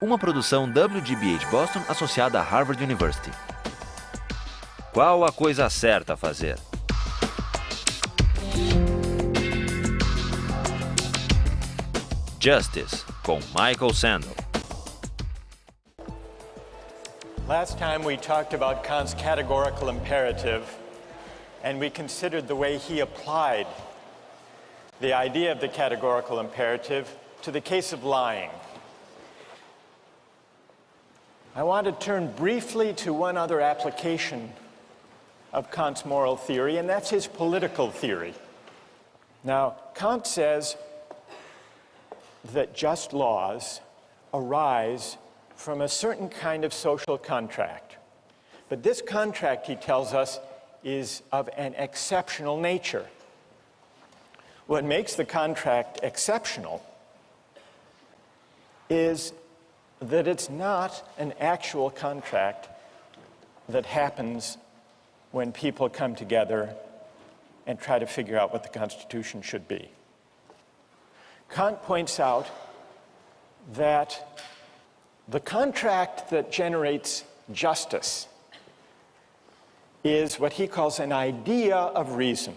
Uma produção WGBH de Boston associada a Harvard University. Qual a coisa certa a fazer? Justice, com Michael Sandel. Last time we talked about Kant's categorical imperative, and we considered the way he applied the idea of the categorical imperative to the case of lying. I want to turn briefly to one other application of Kant's moral theory, and that's his political theory. Now, Kant says that just laws arise from a certain kind of social contract. But this contract, he tells us, is of an exceptional nature. What makes the contract exceptional is that it's not an actual contract that happens when people come together and try to figure out what the Constitution should be. Kant points out that the contract that generates justice is what he calls an idea of reason.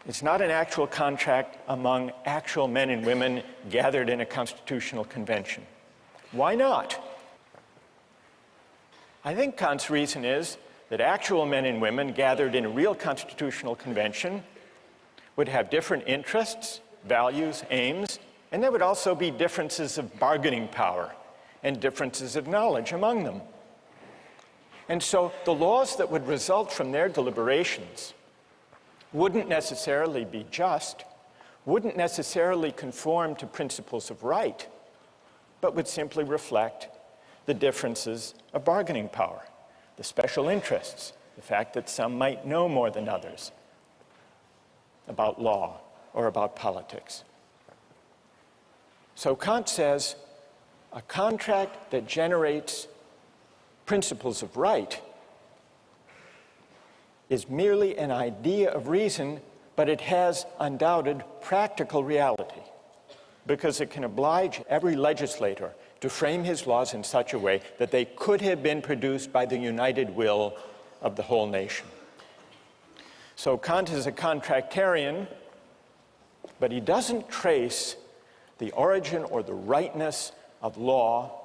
It's not an actual contract among actual men and women gathered in a constitutional convention. Why not? I think Kant's reason is that actual men and women gathered in a real constitutional convention would have different interests, values, aims, and there would also be differences of bargaining power and differences of knowledge among them. And so the laws that would result from their deliberations wouldn't necessarily be just, wouldn't necessarily conform to principles of right, but would simply reflect the differences of bargaining power, the special interests, the fact that some might know more than others about law or about politics. So Kant says a contract that generates principles of right is merely an idea of reason, but it has undoubted practical reality because it can oblige every legislator to frame his laws in such a way that they could have been produced by the united will of the whole nation. So Kant is a contractarian, but he doesn't trace the origin or the rightness of law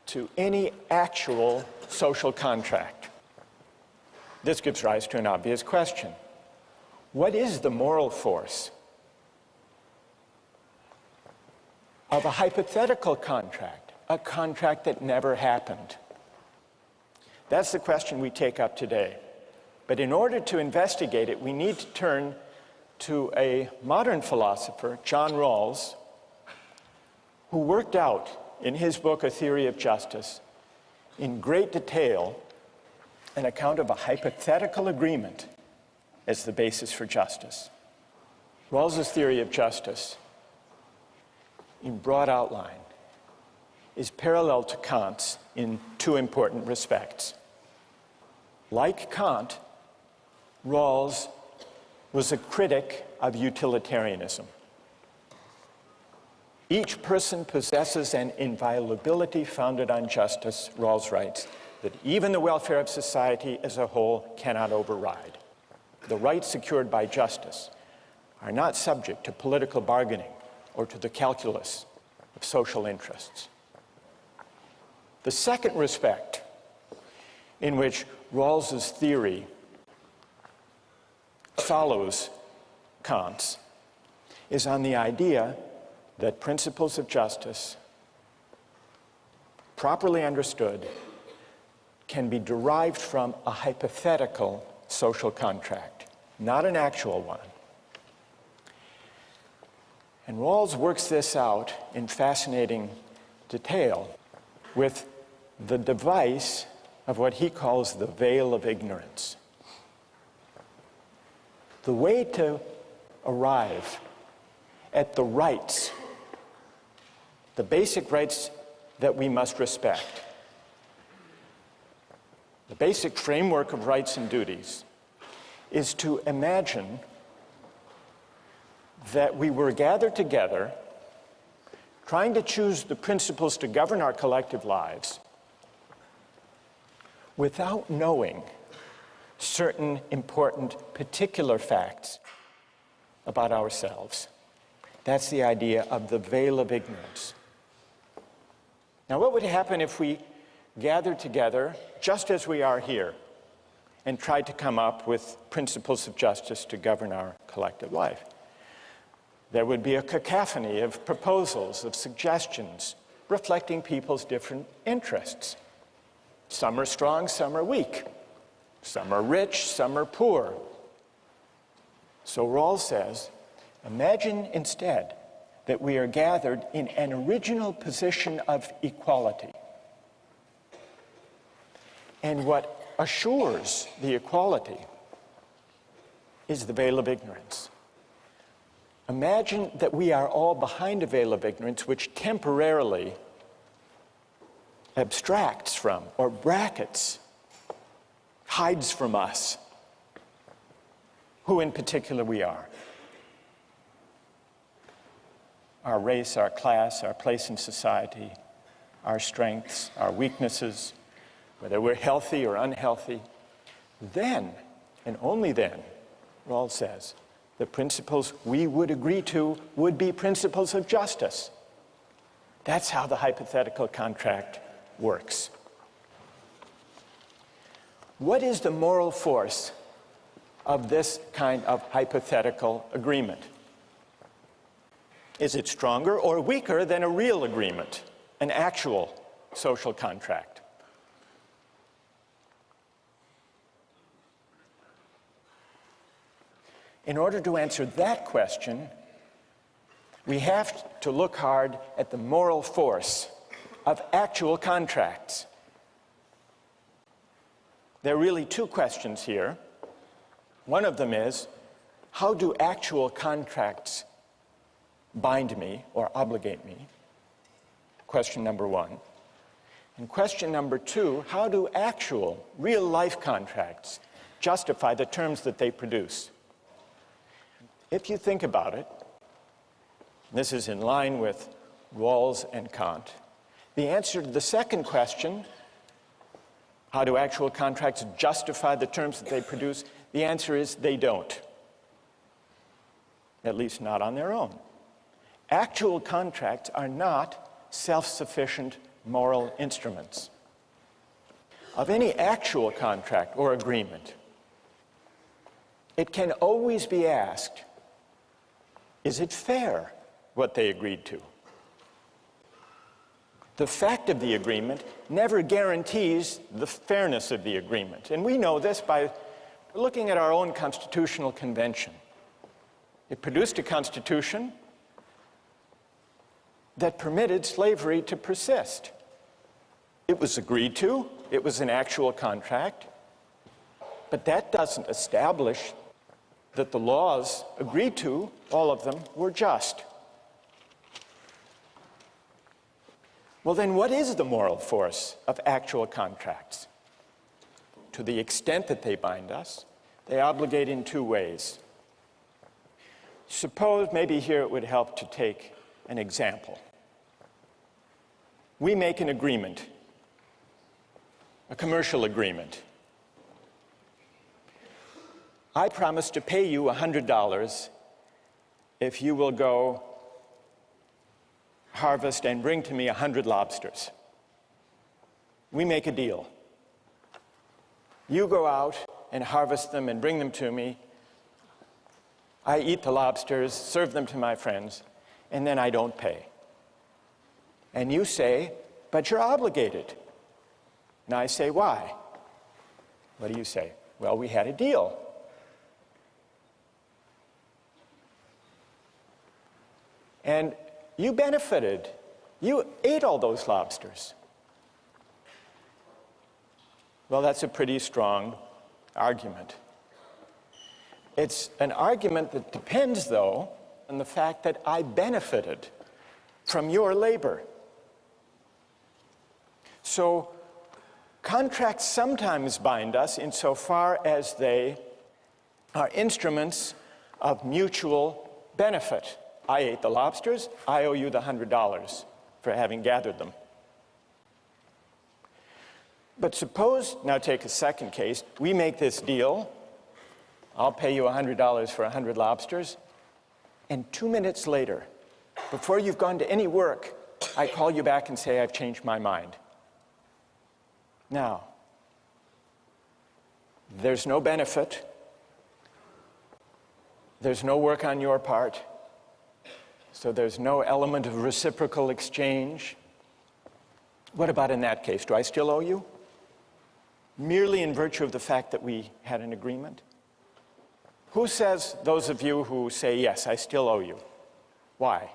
to any actual social contract. This gives rise to an obvious question. What is the moral force of a hypothetical contract, a contract that never happened? That's the question we take up today. But in order to investigate it, we need to turn to a modern philosopher, John Rawls, who worked out in his book, A Theory of Justice, in great detail, an account of a hypothetical agreement as the basis for justice. Rawls's theory of justice, in broad outline, is parallel to Kant's in two important respects. Like Kant, Rawls was a critic of utilitarianism. Each person possesses an inviolability founded on justice, Rawls writes, that even the welfare of society as a whole cannot override. The rights secured by justice are not subject to political bargaining or to the calculus of social interests. The second respect in which Rawls's theory follows Kant's is on the idea that principles of justice, properly understood, can be derived from a hypothetical social contract, not an actual one. And Rawls works this out in fascinating detail with the device of what he calls the veil of ignorance. The way to arrive at the rights, the basic rights that we must respect, the basic framework of rights and duties, is to imagine that we were gathered together trying to choose the principles to govern our collective lives without knowing certain important particular facts about ourselves. That's the idea of the veil of ignorance. Now, what would happen if we gathered together just as we are here and tried to come up with principles of justice to govern our collective life? There would be a cacophony of proposals, of suggestions, reflecting people's different interests. Some are strong, some are weak. Some are rich, some are poor. So Rawls says, imagine instead that we are gathered in an original position of equality. And what assures the equality is the veil of ignorance. Imagine that we are all behind a veil of ignorance which temporarily abstracts from or brackets, hides from us who in particular we are. Our race, our class, our place in society, our strengths, our weaknesses, whether we're healthy or unhealthy. Then, and only then, Rawls says, the principles we would agree to would be principles of justice. That's how the hypothetical contract works. What is the moral force of this kind of hypothetical agreement? Is it stronger or weaker than a real agreement, an actual social contract? In order to answer that question, we have to look hard at the moral force of actual contracts. There are really two questions here. One of them is, how do actual contracts bind me or obligate me? Question number one. And question number two, how do actual, real-life contracts justify the terms that they produce? If you think about it, this is in line with Rawls and Kant, the answer to the second question, how do actual contracts justify the terms that they produce? The answer is they don't. At least not on their own. Actual contracts are not self-sufficient moral instruments. Of any actual contract or agreement, it can always be asked, is it fair what they agreed to? The fact of the agreement never guarantees the fairness of the agreement. And we know this by looking at our own constitutional convention. It produced a constitution that permitted slavery to persist. It was agreed to, it was an actual contract, but that doesn't establish that the laws agreed to, all of them, were just. Well, then what is the moral force of actual contracts? To the extent that they bind us, they obligate in two ways. Suppose, maybe here it would help to take an example. We make an agreement, a commercial agreement. I promise to pay you $100 if you will go harvest and bring to me 100 lobsters. We make a deal. You go out and harvest them and bring them to me. I eat the lobsters, serve them to my friends, and then I don't pay. And you say, but you're obligated. And I say, why? What do you say? Well, we had a deal. And you benefited. You ate all those lobsters. Well, that's a pretty strong argument. It's an argument that depends, though, on the fact that I benefited from your labor. So contracts sometimes bind us insofar as they are instruments of mutual benefit. I ate the lobsters, I owe you the $100 for having gathered them. But suppose, now take a second case, we make this deal, I'll pay you $100 for 100 lobsters, and 2 minutes later, before you've gone to any work, I call you back and say, I've changed my mind. Now, there's no benefit, there's no work on your part, so there's no element of reciprocal exchange. What about in that case? Do I still owe you? Merely in virtue of the fact that we had an agreement? Who says, those of you who say, yes, I still owe you? Why?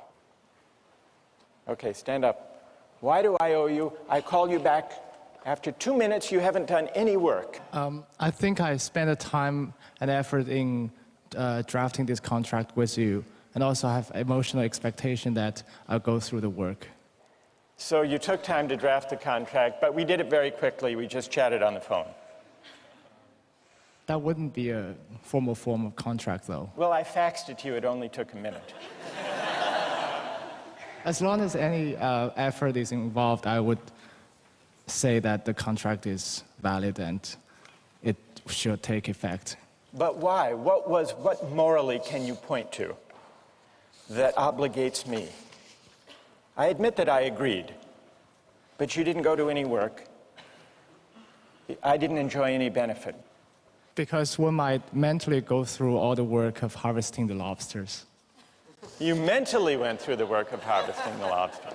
Okay, stand up. Why do I owe you? I call you back. After 2 minutes, you haven't done any work. I think I spent the time and effort in drafting this contract with you, and also have emotional expectation that I'll go through the work. So you took time to draft the contract, but we did it very quickly. We just chatted on the phone. That wouldn't be a formal form of contract, though. Well, I faxed it to you. It only took a minute. As long as any effort is involved, I would say that the contract is valid and it should take effect. But why? What morally can you point to that obligates me? I admit that I agreed, but you didn't go to any work. I didn't enjoy any benefit. Because one might mentally go through all the work of harvesting the lobsters. You mentally went through the work of harvesting the lobsters.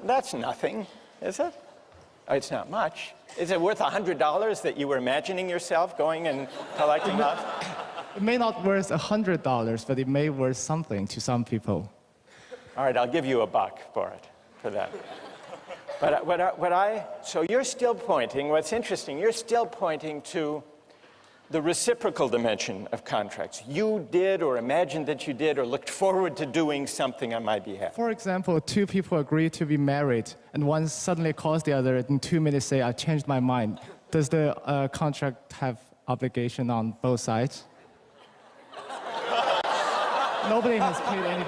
That's nothing, is it? Oh, it's not much. Is it worth $100 that you were imagining yourself going and collecting lobsters? It may not worth $100, but it may worth something to some people. All right, I'll give you $1 for that. But so you're still pointing, what's interesting, you're still pointing to the reciprocal dimension of contracts. You did or imagined that you did or looked forward to doing something on my behalf. For example, two people agree to be married, and one suddenly calls the other in 2 minutes say, I changed my mind. Does the contract have obligation on both sides? Nobody has paid any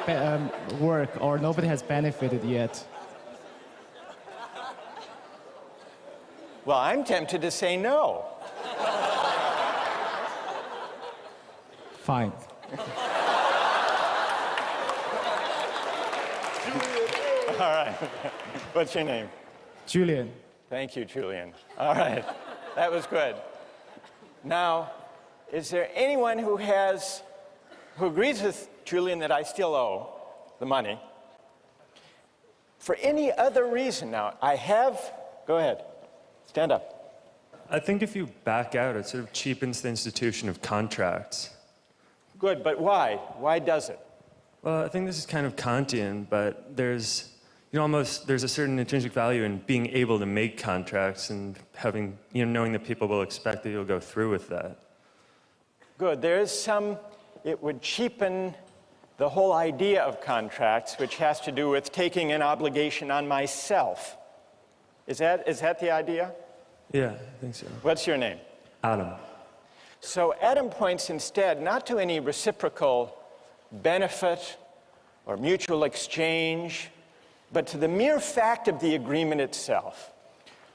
work, or nobody has benefited yet. Well, I'm tempted to say no. Fine. All right. What's your name? Julian. Thank you, Julian. All right. That was good. Now, is there anyone who agrees with Julian that I still owe the money? For any other reason now, go ahead, stand up. I think if you back out, it sort of cheapens the institution of contracts. Good, but why? Why does it? Well, I think this is kind of Kantian, but there's a certain intrinsic value in being able to make contracts and having, knowing that people will expect that you'll go through with that. Good, it would cheapen the whole idea of contracts, which has to do with taking an obligation on myself. Is that the idea? Yeah, I think so. What's your name? Adam. So Adam points instead not to any reciprocal benefit or mutual exchange, but to the mere fact of the agreement itself.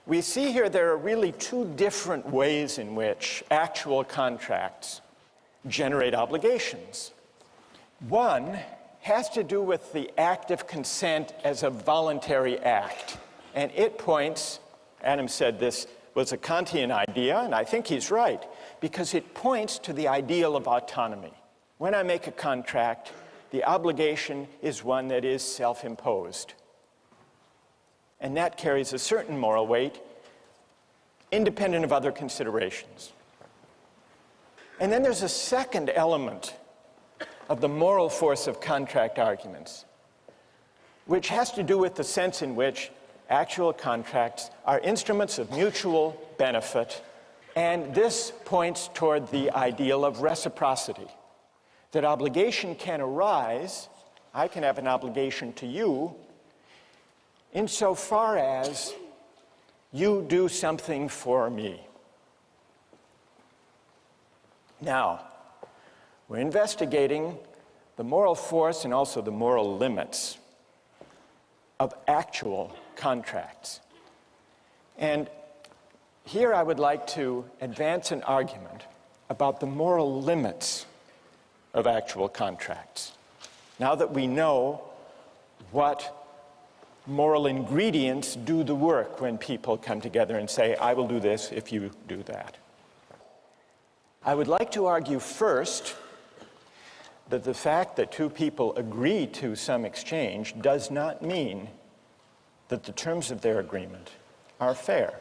We see here there are really two different ways in which actual contracts generate obligations. One has to do with the act of consent as a voluntary act. And it points, Adam said this was a Kantian idea, and I think he's right, because it points to the ideal of autonomy. When I make a contract, the obligation is one that is self-imposed. And that carries a certain moral weight, independent of other considerations. And then there's a second element of the moral force of contract arguments, which has to do with the sense in which actual contracts are instruments of mutual benefit, and this points toward the ideal of reciprocity. That obligation can arise, I can have an obligation to you, insofar as you do something for me. Now, we're investigating the moral force and also the moral limits of actual contracts. And here I would like to advance an argument about the moral limits of actual contracts. Now that we know what moral ingredients do the work when people come together and say, I will do this if you do that. I would like to argue first that the fact that two people agree to some exchange does not mean that the terms of their agreement are fair.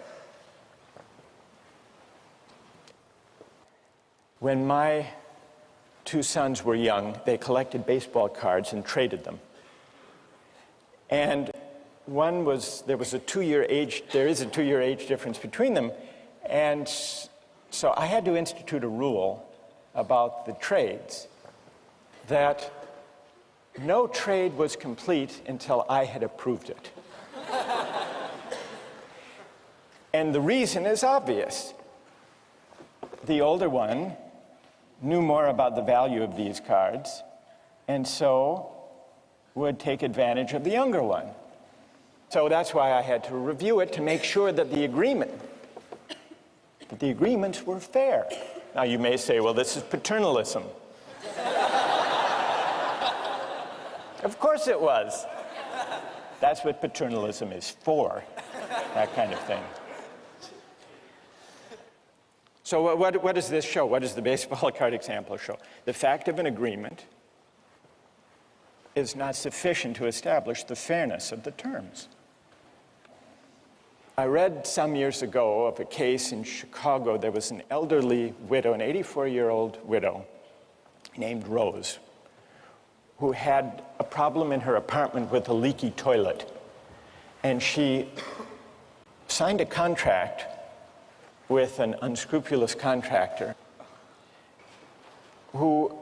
When my two sons were young, they collected baseball cards and traded them. And there is a 2-year age difference between them, and so I had to institute a rule about the trades that no trade was complete until I had approved it. And the reason is obvious. The older one knew more about the value of these cards, and so would take advantage of the younger one. So that's why I had to review it to make sure that the agreements were fair. Now you may say, well, this is paternalism. Of course it was. That's what paternalism is for, that kind of thing. So what does this show? What does the baseball card example show? The fact of an agreement is not sufficient to establish the fairness of the terms. I read some years ago of a case in Chicago. There was an elderly widow, an 84-year-old widow named Rose, who had a problem in her apartment with a leaky toilet. And she signed a contract with an unscrupulous contractor who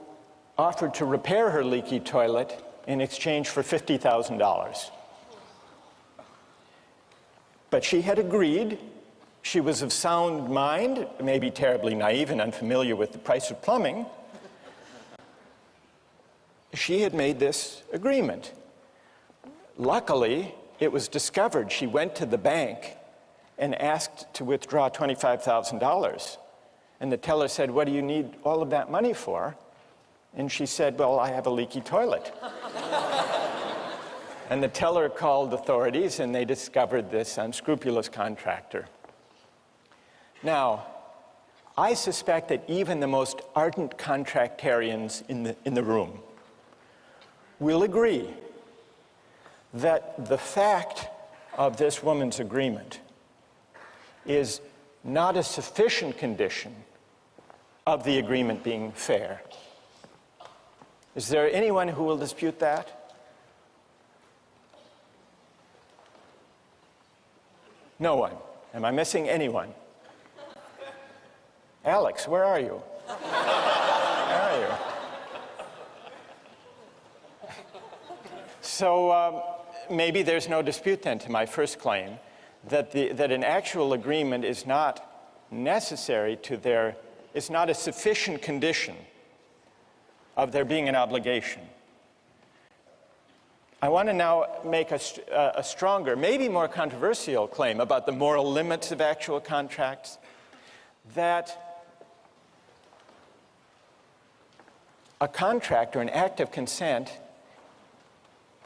offered to repair her leaky toilet in exchange for $50,000. But she had agreed. She was of sound mind, maybe terribly naive and unfamiliar with the price of plumbing. She had made this agreement. Luckily, it was discovered. She went to the bank and asked to withdraw $25,000. And the teller said, what do you need all of that money for? And she said, well, I have a leaky toilet. And the teller called authorities, and they discovered this unscrupulous contractor. Now, I suspect that even the most ardent contractarians in the room will agree that the fact of this woman's agreement is not a sufficient condition of the agreement being fair. Is there anyone who will dispute that? No one. Am I missing anyone? Alex, where are you? Where are you? So maybe there's no dispute then to my first claim that an actual agreement is not necessary to it's not a sufficient condition of there being an obligation. I want to now make a stronger, maybe more controversial claim about the moral limits of actual contracts, that a contract or an act of consent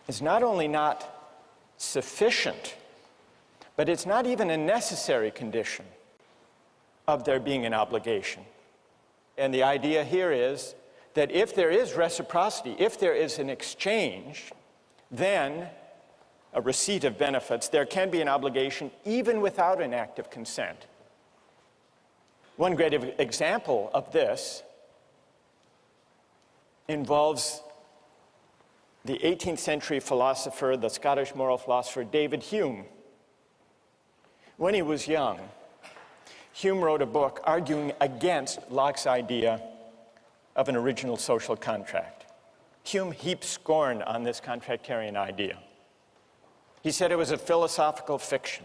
is not only not sufficient, but it's not even a necessary condition of there being an obligation. And the idea here is that if there is reciprocity, if there is an exchange, then a receipt of benefits, there can be an obligation even without an act of consent. One great example of this involves the 18th century philosopher, the Scottish moral philosopher David Hume. When he was young, Hume wrote a book arguing against Locke's idea of an original social contract. Hume heaped scorn on this contractarian idea. He said it was a philosophical fiction,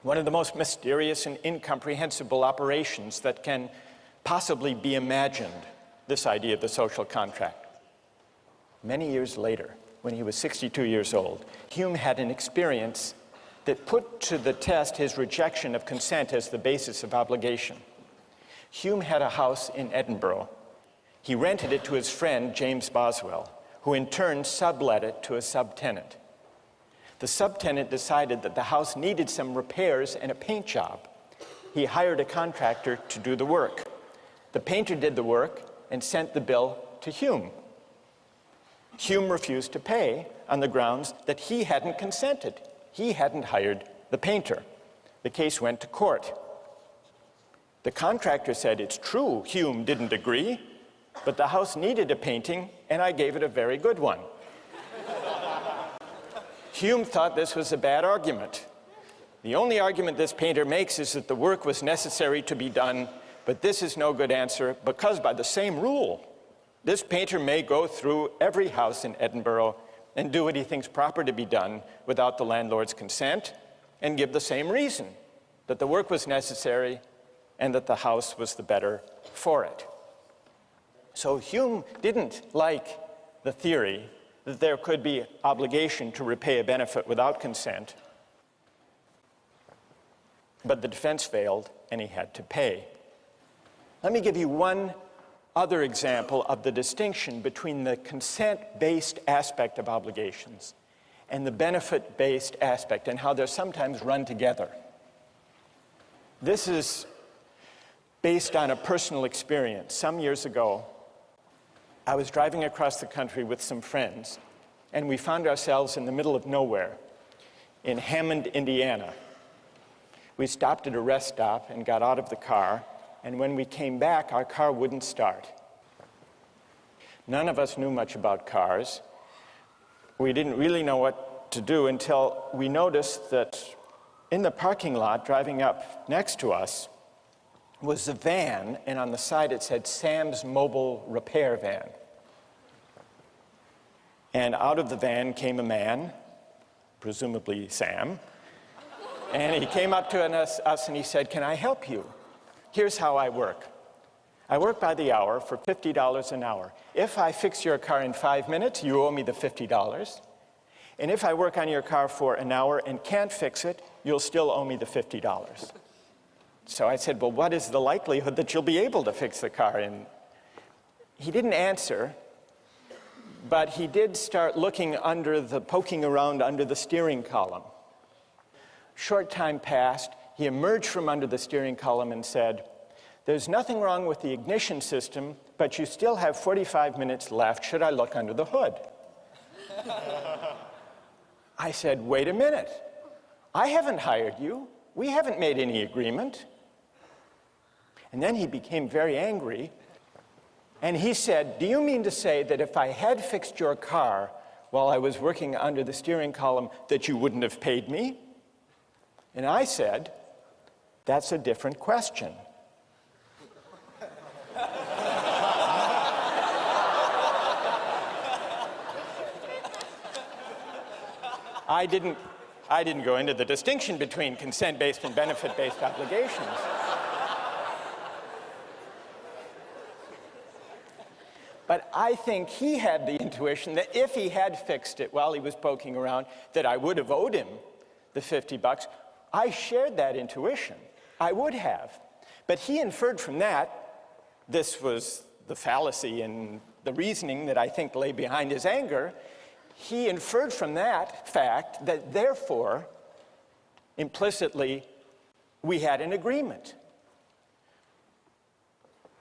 one of the most mysterious and incomprehensible operations that can possibly be imagined, this idea of the social contract. Many years later, when he was 62 years old, Hume had an experience that put to the test his rejection of consent as the basis of obligation. Hume had a house in Edinburgh. He rented it to his friend, James Boswell, who in turn sublet it to a subtenant. The subtenant decided that the house needed some repairs and a paint job. He hired a contractor to do the work. The painter did the work and sent the bill to Hume. Hume refused to pay on the grounds that he hadn't consented. He hadn't hired the painter. The case went to court. The contractor said, "It's true, Hume didn't agree, but the house needed a painting, and I gave it a very good one." Hume thought this was a bad argument. The only argument this painter makes is that the work was necessary to be done, but this is no good answer because by the same rule, this painter may go through every house in Edinburgh and do what he thinks proper to be done without the landlord's consent and give the same reason, that the work was necessary and that the house was the better for it. So Hume didn't like the theory that there could be obligation to repay a benefit without consent, but the defense failed and he had to pay. Let me give you one other example of the distinction between the consent-based aspect of obligations and the benefit-based aspect and how they're sometimes run together. This is based on a personal experience. Some years ago, I was driving across the country with some friends, and we found ourselves in the middle of nowhere in Hammond, Indiana. We stopped at a rest stop and got out of the car, and when we came back, our car wouldn't start. None of us knew much about cars. We didn't really know what to do until we noticed that in the parking lot, driving up next to us, was a van, and on the side it said Sam's Mobile Repair Van. And out of the van came a man, presumably Sam, and he came up to us and he said, "Can I help you? Here's how I work. I work by the hour for $50 an hour. If I fix your car in 5 minutes, you owe me the $50. And if I work on your car for an hour and can't fix it, you'll still owe me the $50. So I said, "Well, what is the likelihood that you'll be able to fix the car?" And he didn't answer, but he did start poking around under the steering column. Short time passed. He emerged from under the steering column and said, "There's nothing wrong with the ignition system, but you still have 45 minutes left. Should I look under the hood?" I said, "Wait a minute. I haven't hired you. We haven't made any agreement." And then he became very angry, and he said, "Do you mean to say that if I had fixed your car while I was working under the steering column, that you wouldn't have paid me?" And I said, "That's a different question." I didn't go into the distinction between consent-based and benefit-based obligations. But I think he had the intuition that if he had fixed it while he was poking around, that I would have owed him the $50. I shared that intuition. I would have. But he inferred from that, this was the fallacy in the reasoning that I think lay behind his anger, he inferred from that fact that therefore, implicitly, we had an agreement.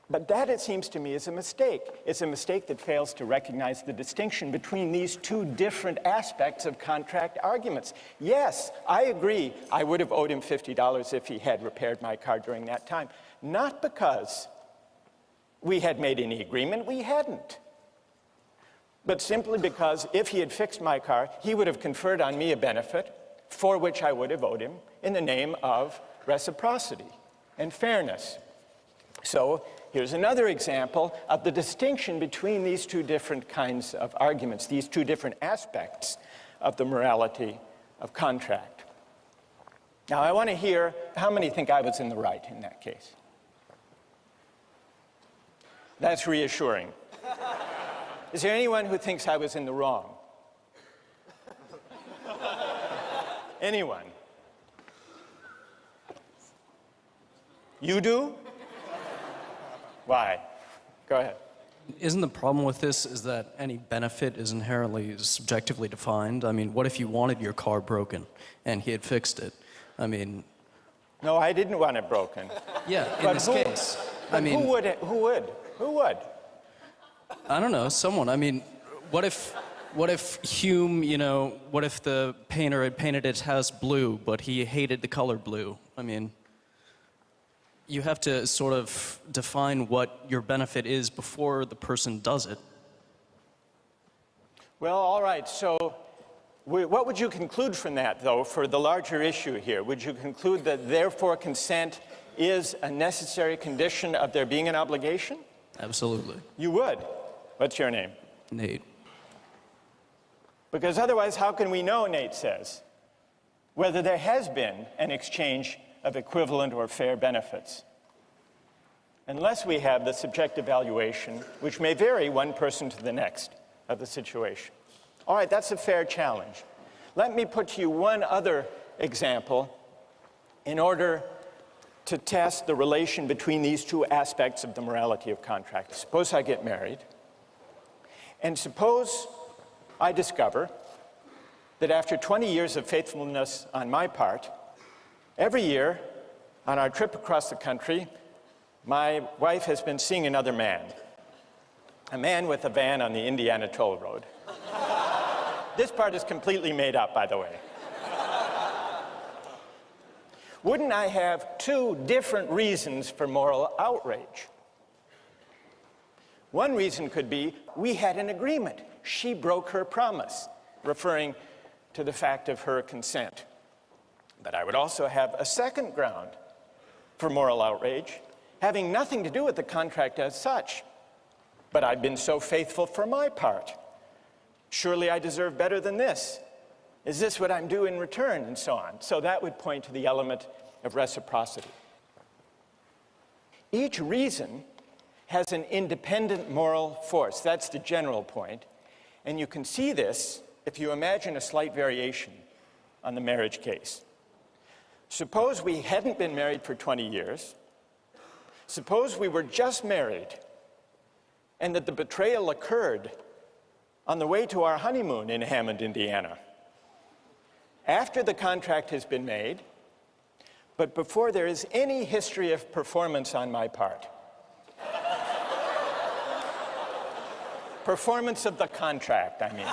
But that, it seems to me, is a mistake. It's a mistake that fails to recognize the distinction between these two different aspects of contract arguments. Yes, I agree, I would have owed him $50 if he had repaired my car during that time. Not because we had made any agreement, we hadn't. But simply because if he had fixed my car, he would have conferred on me a benefit for which I would have owed him in the name of reciprocity and fairness. So here's another example of the distinction between these two different kinds of arguments, these two different aspects of the morality of contract. Now, I want to hear how many think I was in the right in that case. That's reassuring. Is there anyone who thinks I was in the wrong? Anyone? You do? Why? Go ahead. Isn't the problem with this is that any benefit is inherently subjectively defined? I mean, what if you wanted your car broken and he had fixed it? I mean... No, I didn't want it broken. Yeah, in this case. I mean... Who would? Who would? I don't know, someone. I mean, what if Hume, you know, what if the painter had painted his house blue, but he hated the color blue? I mean... You have to sort of define what your benefit is before the person does it. Well, all right, so what would you conclude from that, though, for the larger issue here? Would you conclude that therefore consent is a necessary condition of there being an obligation? Absolutely. You would. What's your name? Nate. Because otherwise, how can we know, Nate says, whether there has been an exchange of equivalent or fair benefits, unless we have the subjective evaluation, which may vary one person to the next of the situation. All right, that's a fair challenge. Let me put to you one other example in order to test the relation between these two aspects of the morality of contract. Suppose I get married, and suppose I discover that after 20 years of faithfulness on my part, every year, on our trip across the country, my wife has been seeing another man, a man with a van on the Indiana toll road. This part is completely made up, by the way. Wouldn't I have two different reasons for moral outrage? One reason could be we had an agreement. She broke her promise, referring to the fact of her consent. But I would also have a second ground for moral outrage, having nothing to do with the contract as such. But I've been so faithful for my part. Surely I deserve better than this. Is this what I'm due in return? And so on. So that would point to the element of reciprocity. Each reason has an independent moral force. That's the general point. And you can see this if you imagine a slight variation on the marriage case. Suppose we hadn't been married for 20 years. Suppose we were just married and that the betrayal occurred on the way to our honeymoon in Hammond, Indiana. After the contract has been made, but before there is any history of performance on my part. Performance of the contract, I mean.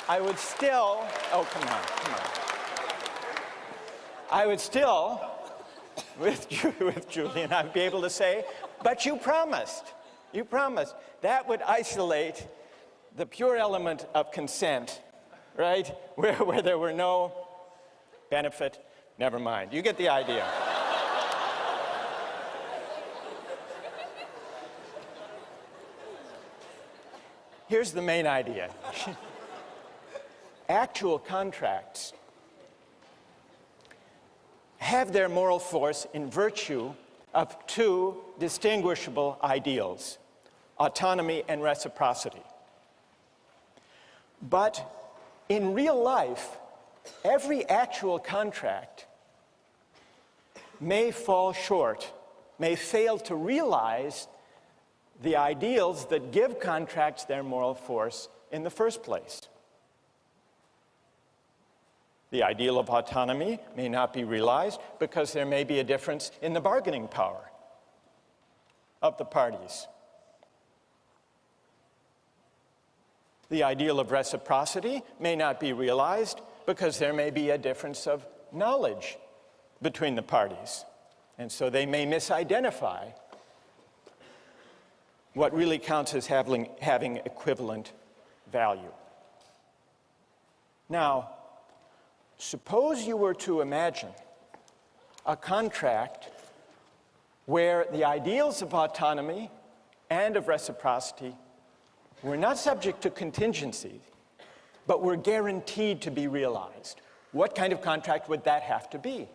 I would still, oh, come on. I would still, with Julian, I'd be able to say, but you promised. You promised. That would isolate the pure element of consent, right? Where there were no benefit, never mind. You get the idea. Here's the main idea. Actual contracts have their moral force in virtue of two distinguishable ideals, autonomy and reciprocity. But in real life, every actual contract may fall short, may fail to realize the ideals that give contracts their moral force in the first place. The ideal of autonomy may not be realized because there may be a difference in the bargaining power of the parties. The ideal of reciprocity may not be realized because there may be a difference of knowledge between the parties. And so they may misidentify what really counts as having equivalent value. Now, suppose you were to imagine a contract where the ideals of autonomy and of reciprocity were not subject to contingency, but were guaranteed to be realized. What kind of contract would that have to be?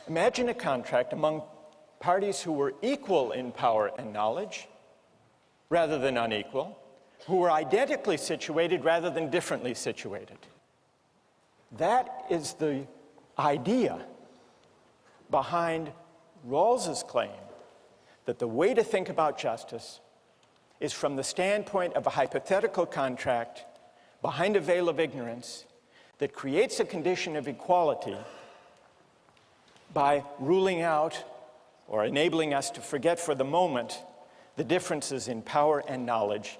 Imagine a contract among parties who were equal in power and knowledge rather than unequal, who were identically situated rather than differently situated. That is the idea behind Rawls's claim that the way to think about justice is from the standpoint of a hypothetical contract behind a veil of ignorance that creates a condition of equality by ruling out or enabling us to forget for the moment the differences in power and knowledge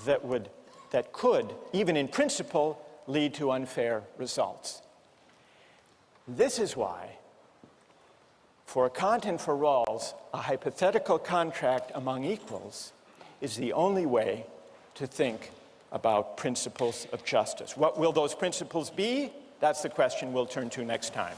that could, even in principle, lead to unfair results. This is why, for Kant and for Rawls, a hypothetical contract among equals is the only way to think about principles of justice. What will those principles be? That's the question we'll turn to next time.